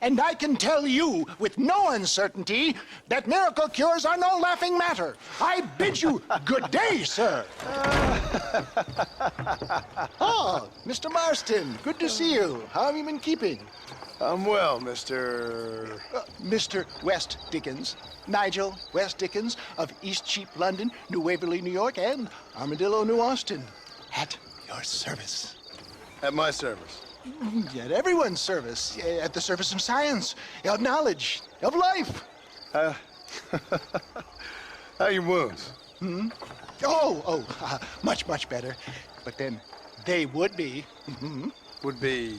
And I can tell you with no uncertainty that miracle cures are no laughing matter. I bid you good day, sir. Oh, Mr. Marston, good to see you. How have you been keeping? I'm well, Mr. Mr. West Dickens. Nigel West Dickens of Eastcheap, London, New Waverly, New York, and Armadillo, New Austin. At your service. At my service. At everyone's service. At the service of science, of knowledge, of life. How are your wounds? Much, much better. But then they would be. Would be...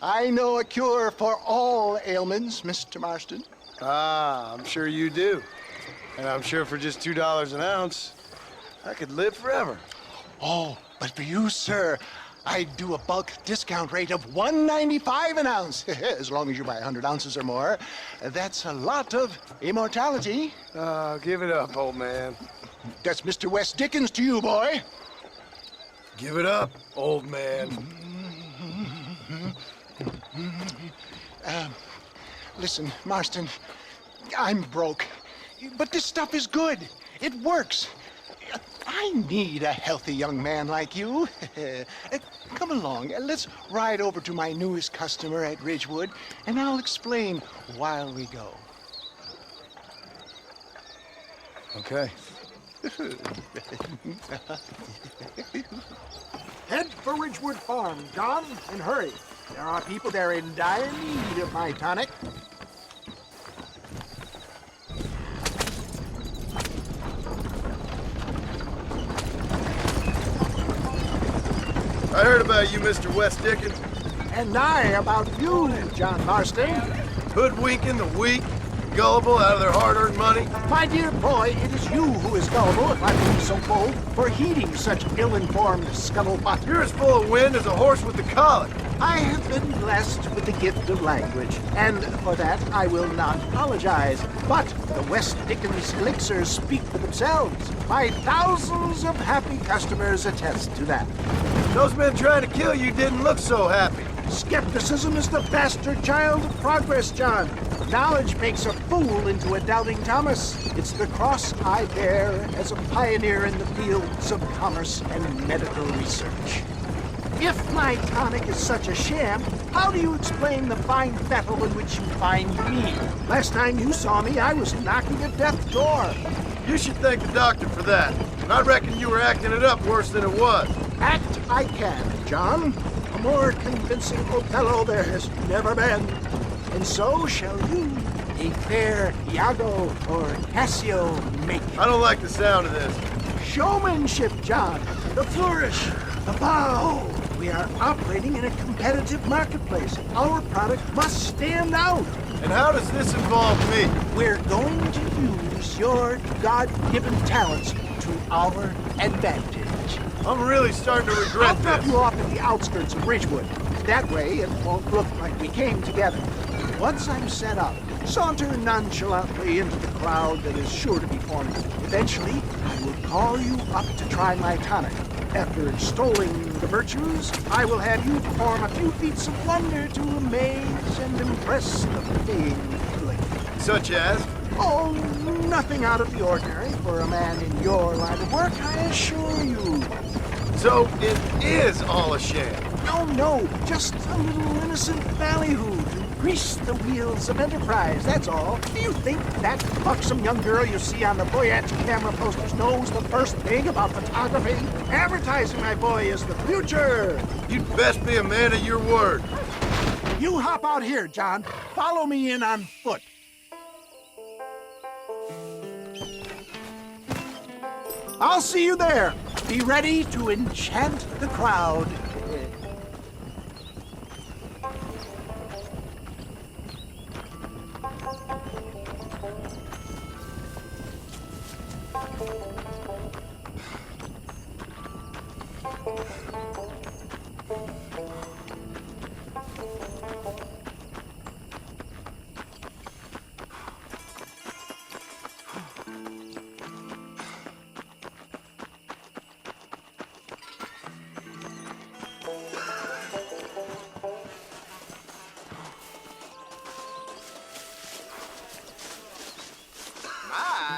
I know a cure for all ailments, Mr. Marston. Ah, I'm sure you do. And I'm sure for just $2 an ounce, I could live forever. Oh, but for you, sir, I'd do a bulk discount rate of $1.95 an ounce, as long as you buy 100 ounces or more. That's a lot of immortality. Give it up, old man. That's Mr. West Dickens to you, boy. Give it up, old man. Listen, Marston, I'm broke, but this stuff is good. It works. I need a healthy young man like you. Come along, let's ride over to my newest customer at Ridgewood, and I'll explain while we go. Okay. Head for Ridgewood Farm, John, and hurry. There are people there in dire need of my tonic. I heard about you, Mr. West Dickens. And I about you, John Marston. Hoodwinking the weak, gullible out of their hard-earned money. My dear boy, it is you who is gullible, if I may be so bold, for heeding such ill-informed scuttlebutt. You're as full of wind as a horse with the colic. I have been blessed with the gift of language, and for that I will not apologize. But the West Dickens elixirs speak for themselves. My thousands of happy customers attest to that. Those men trying to kill you didn't look so happy. Skepticism is the bastard child of progress, John. Knowledge makes a fool into a doubting Thomas. It's the cross I bear as a pioneer in the fields of commerce and medical research. If my tonic is such a sham, how do you explain the fine fettle in which you find me? Last time you saw me, I was knocking at death's door. You should thank the doctor for that. I reckon you were acting it up worse than it was. Act I can, John. A more convincing Othello there has never been. And so shall you, a fair Iago or Cassio make. I don't like the sound of this. Showmanship, John. The flourish, the bow. We are operating in a competitive marketplace. Our product must stand out. And how does this involve me? We're going to use your God-given talents to our advantage. I'm really starting to regret I'll drop this. you off at the outskirts of Ridgewood. That way, it won't look like we came together. Once I'm set up, saunter nonchalantly into the crowd that is sure to be forming. Eventually, I will call you up to try my tonic. After extolling the virtues, I will have you perform a few feats of wonder to amaze and impress the paying public. Such as? Oh, nothing out of the ordinary for a man in your line of work, I assure you. So it is all a sham. No, just a little innocent ballyhoo to grease the wheels of enterprise, that's all. Do you think that buxom young girl you see on the Voyage camera posters knows the first thing about photography? Advertising, my boy, is the future. You'd best be a man of your word. You hop out here, John. Follow me in on foot. I'll see you there. Be ready to enchant the crowd.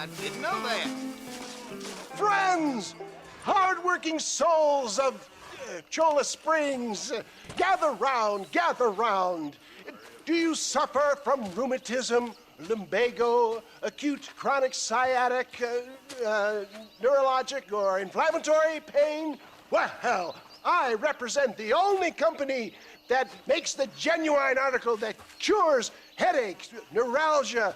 I didn't know that. Friends, hard-working souls of Cholla Springs, gather round, gather round. Do you suffer from rheumatism, lumbago, acute chronic sciatic, neurologic, or inflammatory pain? Well, I represent the only company that makes the genuine article that cures headaches, neuralgia,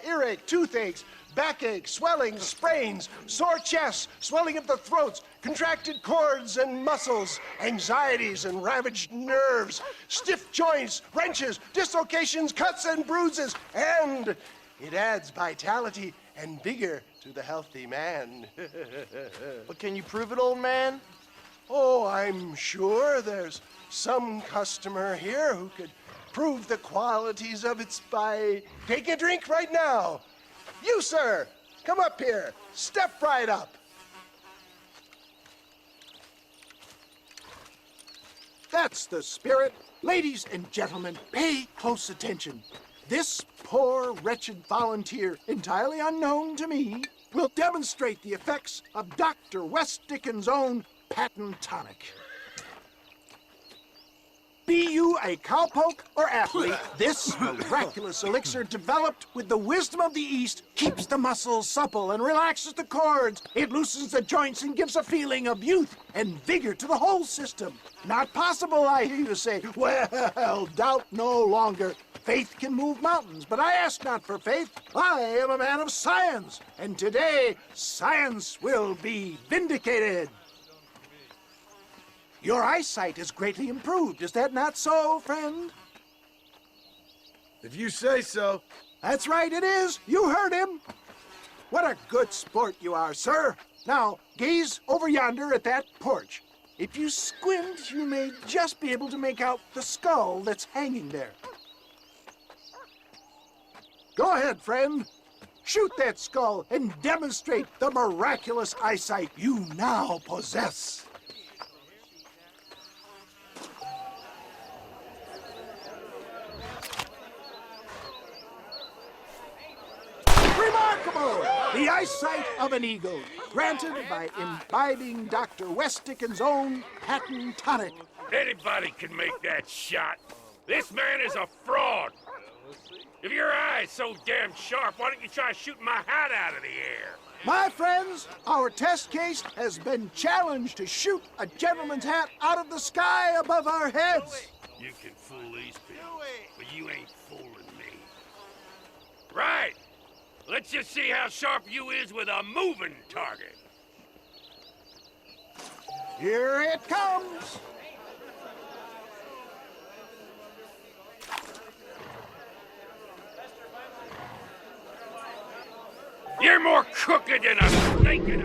earache, toothaches, backache, swelling, sprains, sore chests, swelling of the throats, contracted cords and muscles, anxieties and ravaged nerves, stiff joints, wrenches, dislocations, cuts and bruises, and it adds vitality and vigor to the healthy man. But can you prove it, old man? Oh, I'm sure there's some customer here who could prove the qualities of it by taking a drink right now. You, sir, come up here. Step right up. That's the spirit. Ladies and gentlemen, pay close attention. This poor, wretched volunteer, entirely unknown to me, will demonstrate the effects of Dr. West Dickens' own patent tonic. Be you a cowpoke or athlete, this miraculous elixir developed with the wisdom of the East keeps the muscles supple and relaxes the cords. It loosens the joints and gives a feeling of youth and vigor to the whole system. Not possible, I hear you say. Well, doubt no longer. Faith can move mountains, but I ask not for faith. I am a man of science, and today science will be vindicated. Your eyesight is greatly improved. Is that not so, friend? If you say so. That's right, it is. You heard him. What a good sport you are, sir. Now, gaze over yonder at that porch. If you squint, you may just be able to make out the skull that's hanging there. Go ahead, friend. Shoot that skull and demonstrate the miraculous eyesight you now possess. Remarkable! The eyesight of an eagle, granted by imbibing Dr. West Dickens' own patent tonic. Anybody can make that shot. This man is a fraud. If your eye's so damn sharp, why don't you try shooting my hat out of the air? My friends, our test case has been challenged to shoot a gentleman's hat out of the sky above our heads. You can fool these people, but you ain't fooling me. Right. Let's just see how sharp you is with a moving target. Here it comes. You're more crooked than a snake in a...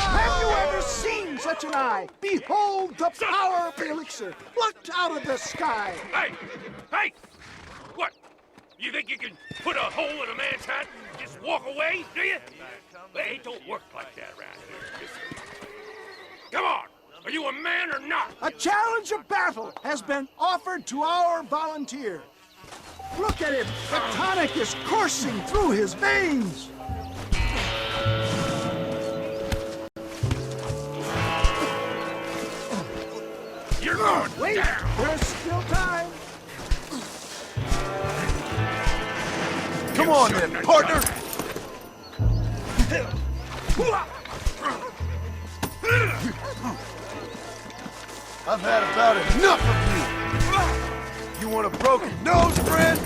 Have you ever seen such an eye? Behold the power of the elixir, plucked out of the sky. Hey! Hey! What? You think you can put a hole in a man's hat and just walk away, do you? Well, it don't work like that around here. Listen. Come on! Are you a man or not? A challenge of battle has been offered to our volunteer. Look at him! The tonic is coursing through his veins! You're going Wait! down! There's still time! Come on then, partner! I've had about enough of you! You want a broken nose, friend?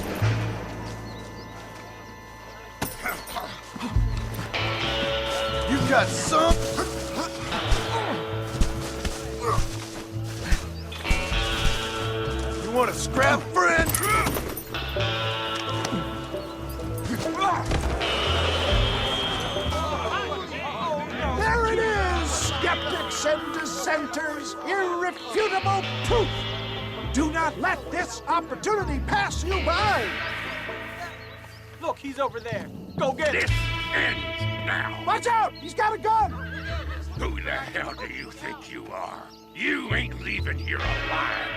You got some? You want a scrap, friend? There it is! Skeptics and dissenters, irrefutable proof! Do not let this opportunity pass you by! Look, he's over there. Go get him. This ends now! Watch out! He's got a gun! Who the hell do you think you are? You ain't leaving here alive!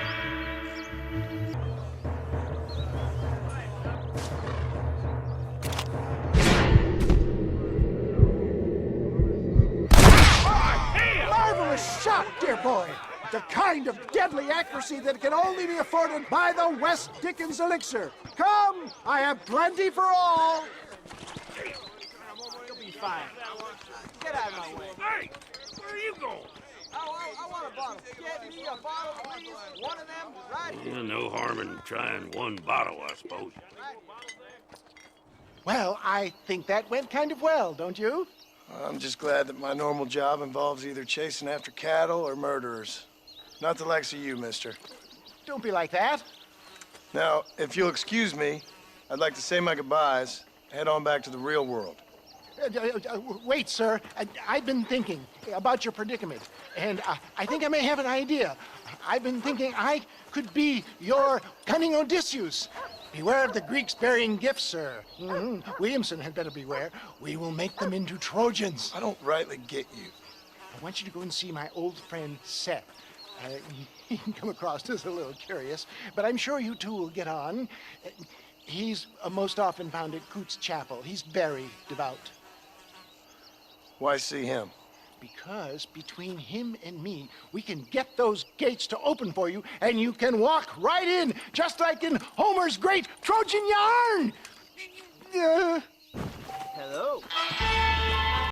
boy. The kind of deadly accuracy that can only be afforded by the West Dickens elixir. Come, I have plenty for all. You'll be fine. Get out of my way. Hey, where are you going? I want a bottle. Get me a bottle, please. One of them, right here. Yeah, no harm in trying one bottle, I suppose. Well, I think that went kind of well, don't you? I'm just glad that my normal job involves either chasing after cattle or murderers. Not the likes of you, mister. Don't be like that. Now, if you'll excuse me, I'd like to say my goodbyes, head on back to the real world. Wait, sir. I've been thinking about your predicament, and I think I may have an idea. I've been thinking I could be your cunning Odysseus. Beware of the Greeks bearing gifts, sir. Williamson had better beware. We will make them into Trojans. I don't rightly get you. I want you to go and see my old friend Seth. He can come across as a little curious, but I'm sure you two will get on. He's most often found at Coots Chapel. He's very devout. Why see him? Because between him and me, we can get those gates to open for you, and you can walk right in, just like in Homer's great Trojan yarn! Hello.